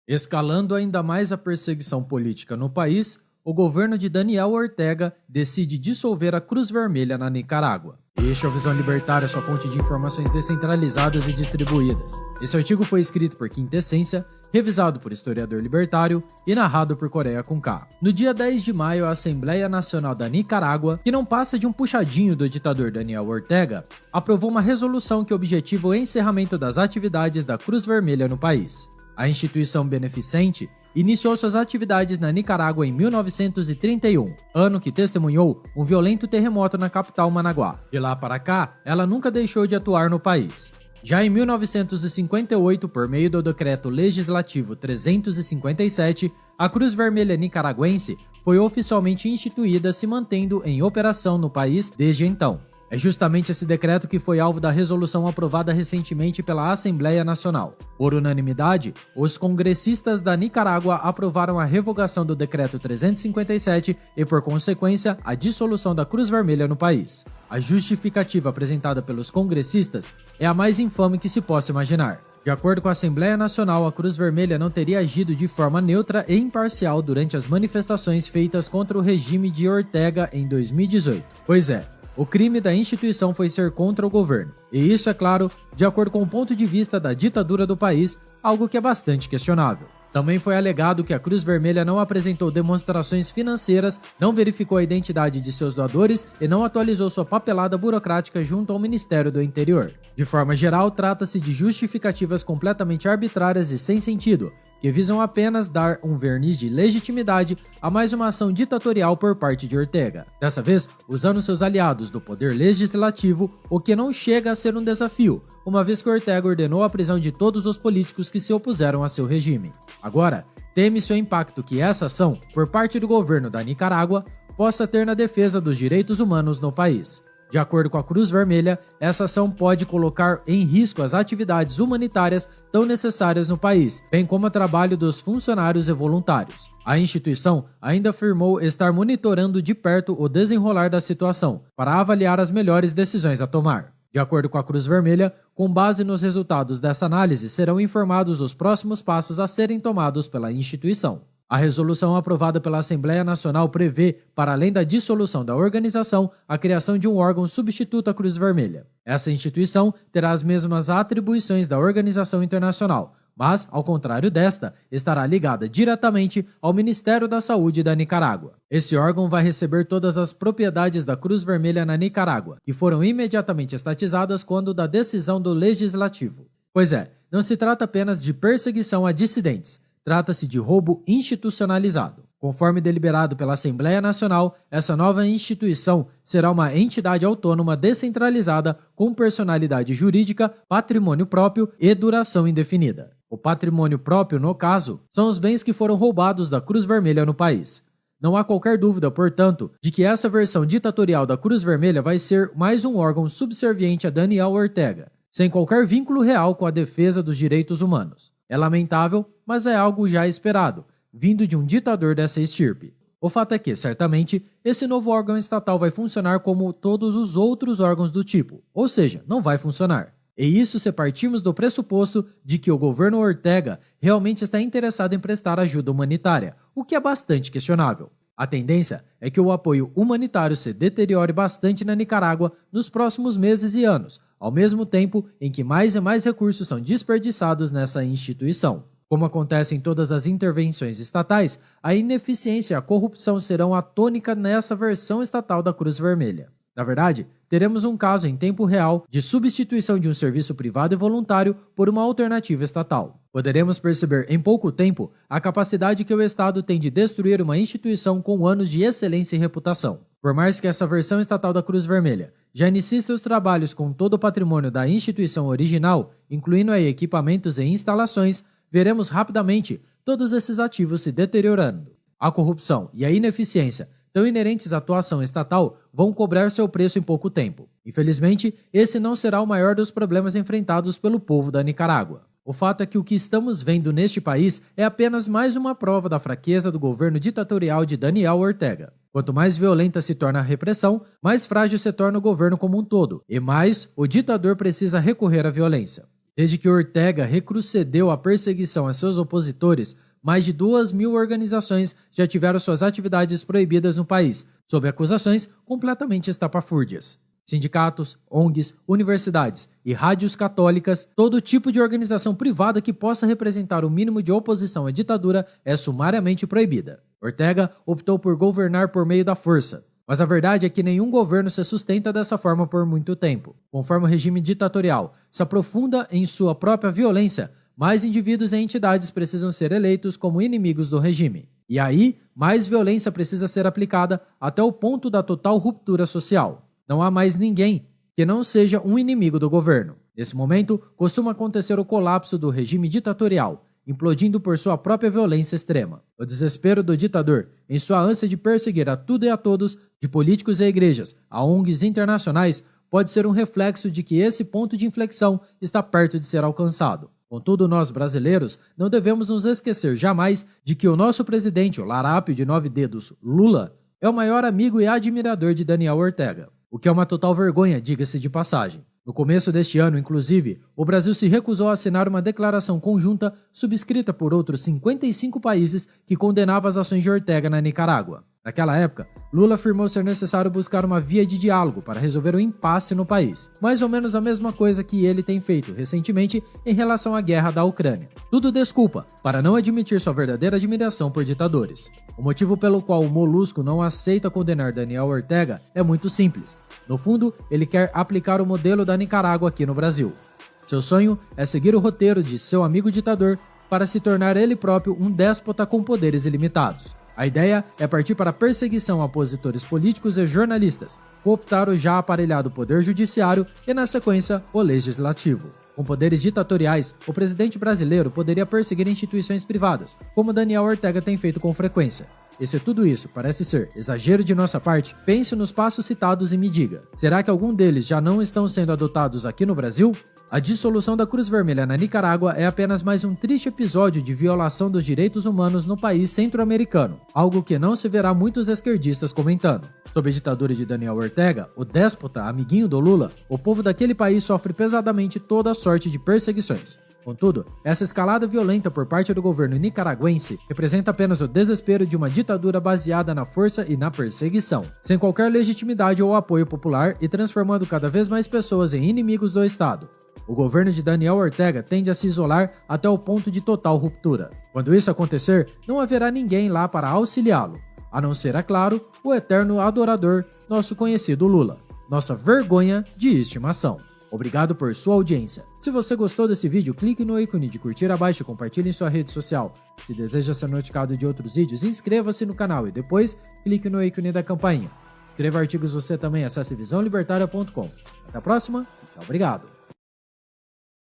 Escalando ainda mais a perseguição política no país, o governo de Daniel Ortega decide dissolver a Cruz Vermelha na Nicarágua. Este é o Visão Libertária, sua fonte de informações descentralizadas e distribuídas. Esse artigo foi escrito por Quinta Essência, revisado por historiador libertário e narrado por Coreia com K. No dia 10 de maio, a Assembleia Nacional da Nicarágua, que não passa de um puxadinho do ditador Daniel Ortega, aprovou uma resolução que objetiva o encerramento das atividades da Cruz Vermelha no país. A instituição beneficente iniciou suas atividades na Nicarágua em 1931, ano que testemunhou um violento terremoto na capital Managuá. De lá para cá, ela nunca deixou de atuar no país. Já em 1958, por meio do Decreto Legislativo 357, a Cruz Vermelha Nicaragüense foi oficialmente instituída, se mantendo em operação no país desde então. É justamente esse decreto que foi alvo da resolução aprovada recentemente pela Assembleia Nacional. Por unanimidade, os congressistas da Nicarágua aprovaram a revogação do Decreto 357 e, por consequência, a dissolução da Cruz Vermelha no país. A justificativa apresentada pelos congressistas é a mais infame que se possa imaginar. De acordo com a Assembleia Nacional, a Cruz Vermelha não teria agido de forma neutra e imparcial durante as manifestações feitas contra o regime de Ortega em 2018. Pois é, o crime da instituição foi ser contra o governo, e isso, é claro, de acordo com o ponto de vista da ditadura do país, algo que é bastante questionável. Também foi alegado que a Cruz Vermelha não apresentou demonstrações financeiras, não verificou a identidade de seus doadores e não atualizou sua papelada burocrática junto ao Ministério do Interior. De forma geral, trata-se de justificativas completamente arbitrárias e sem sentido, que visam apenas dar um verniz de legitimidade a mais uma ação ditatorial por parte de Ortega. Dessa vez, usando seus aliados do poder legislativo, o que não chega a ser um desafio, uma vez que Ortega ordenou a prisão de todos os políticos que se opuseram a seu regime. Agora, teme-se o impacto que essa ação, por parte do governo da Nicarágua, possa ter na defesa dos direitos humanos no país. De acordo com a Cruz Vermelha, essa ação pode colocar em risco as atividades humanitárias tão necessárias no país, bem como o trabalho dos funcionários e voluntários. A instituição ainda afirmou estar monitorando de perto o desenrolar da situação, para avaliar as melhores decisões a tomar. De acordo com a Cruz Vermelha, com base nos resultados dessa análise, serão informados os próximos passos a serem tomados pela instituição. A resolução aprovada pela Assembleia Nacional prevê, para além da dissolução da organização, a criação de um órgão substituto à Cruz Vermelha. Essa instituição terá as mesmas atribuições da organização internacional, mas, ao contrário desta, estará ligada diretamente ao Ministério da Saúde da Nicarágua. Esse órgão vai receber todas as propriedades da Cruz Vermelha na Nicarágua, que foram imediatamente estatizadas quando da decisão do Legislativo. Pois é, não se trata apenas de perseguição a dissidentes, trata-se de roubo institucionalizado. Conforme deliberado pela Assembleia Nacional, essa nova instituição será uma entidade autônoma descentralizada com personalidade jurídica, patrimônio próprio e duração indefinida. O patrimônio próprio, no caso, são os bens que foram roubados da Cruz Vermelha no país. Não há qualquer dúvida, portanto, de que essa versão ditatorial da Cruz Vermelha vai ser mais um órgão subserviente a Daniel Ortega, sem qualquer vínculo real com a defesa dos direitos humanos. É lamentável, mas é algo já esperado, vindo de um ditador dessa estirpe. O fato é que, certamente, esse novo órgão estatal vai funcionar como todos os outros órgãos do tipo, ou seja, não vai funcionar. E isso se partirmos do pressuposto de que o governo Ortega realmente está interessado em prestar ajuda humanitária, o que é bastante questionável. A tendência é que o apoio humanitário se deteriore bastante na Nicarágua nos próximos meses e anos, ao mesmo tempo em que mais e mais recursos são desperdiçados nessa instituição. Como acontece em todas as intervenções estatais, a ineficiência e a corrupção serão a tônica nessa versão estatal da Cruz Vermelha. Na verdade, teremos um caso em tempo real de substituição de um serviço privado e voluntário por uma alternativa estatal. Poderemos perceber em pouco tempo a capacidade que o Estado tem de destruir uma instituição com anos de excelência e reputação. Por mais que essa versão estatal da Cruz Vermelha já inicie seus trabalhos com todo o patrimônio da instituição original, incluindo aí equipamentos e instalações, veremos rapidamente todos esses ativos se deteriorando. A corrupção e a ineficiência tão inerentes à atuação estatal vão cobrar seu preço em pouco tempo. Infelizmente, esse não será o maior dos problemas enfrentados pelo povo da Nicarágua. O fato é que o que estamos vendo neste país é apenas mais uma prova da fraqueza do governo ditatorial de Daniel Ortega. Quanto mais violenta se torna a repressão, mais frágil se torna o governo como um todo, e mais o ditador precisa recorrer à violência. Desde que Ortega recrudesceu a perseguição a seus opositores, mais de 2.000 organizações já tiveram suas atividades proibidas no país, sob acusações completamente estapafúrdias. Sindicatos, ONGs, universidades e rádios católicas, todo tipo de organização privada que possa representar o mínimo de oposição à ditadura é sumariamente proibida. Ortega optou por governar por meio da força. Mas a verdade é que nenhum governo se sustenta dessa forma por muito tempo. Conforme o regime ditatorial se aprofunda em sua própria violência, mais indivíduos e entidades precisam ser eleitos como inimigos do regime. E aí, mais violência precisa ser aplicada até o ponto da total ruptura social. Não há mais ninguém que não seja um inimigo do governo. Nesse momento, costuma acontecer o colapso do regime ditatorial, implodindo por sua própria violência extrema. O desespero do ditador, em sua ânsia de perseguir a tudo e a todos, de políticos e igrejas, a ONGs internacionais, pode ser um reflexo de que esse ponto de inflexão está perto de ser alcançado. Contudo, nós brasileiros não devemos nos esquecer jamais de que o nosso presidente, o larápio de 9 dedos, Lula, é o maior amigo e admirador de Daniel Ortega, o que é uma total vergonha, diga-se de passagem. No começo deste ano, inclusive, o Brasil se recusou a assinar uma declaração conjunta subscrita por outros 55 países que condenava as ações de Ortega na Nicarágua. Naquela época, Lula afirmou ser necessário buscar uma via de diálogo para resolver o impasse no país, mais ou menos a mesma coisa que ele tem feito recentemente em relação à guerra da Ucrânia. Tudo desculpa para não admitir sua verdadeira admiração por ditadores. O motivo pelo qual o Molusco não aceita condenar Daniel Ortega é muito simples. No fundo, ele quer aplicar o modelo da Nicarágua aqui no Brasil. Seu sonho é seguir o roteiro de seu amigo ditador para se tornar ele próprio um déspota com poderes ilimitados. A ideia é partir para a perseguição a opositores políticos e jornalistas, cooptar o já aparelhado poder judiciário e, na sequência, o legislativo. Com poderes ditatoriais, o presidente brasileiro poderia perseguir instituições privadas, como Daniel Ortega tem feito com frequência. E se tudo isso parece ser exagero de nossa parte, pense nos passos citados e me diga, será que algum deles já não estão sendo adotados aqui no Brasil? A dissolução da Cruz Vermelha na Nicarágua é apenas mais um triste episódio de violação dos direitos humanos no país centro-americano, algo que não se verá muitos esquerdistas comentando. Sob a ditadura de Daniel Ortega, o déspota amiguinho do Lula, o povo daquele país sofre pesadamente toda sorte de perseguições. Contudo, essa escalada violenta por parte do governo nicaragüense representa apenas o desespero de uma ditadura baseada na força e na perseguição, sem qualquer legitimidade ou apoio popular e transformando cada vez mais pessoas em inimigos do Estado. O governo de Daniel Ortega tende a se isolar até o ponto de total ruptura. Quando isso acontecer, não haverá ninguém lá para auxiliá-lo, a não ser, é claro, o eterno adorador, nosso conhecido Lula, nossa vergonha de estimação. Obrigado por sua audiência. Se você gostou desse vídeo, clique no ícone de curtir abaixo e compartilhe em sua rede social. Se deseja ser notificado de outros vídeos, inscreva-se no canal e depois clique no ícone da campainha. Escreva artigos você também, acesse visãolibertaria.com. Até a próxima e obrigado.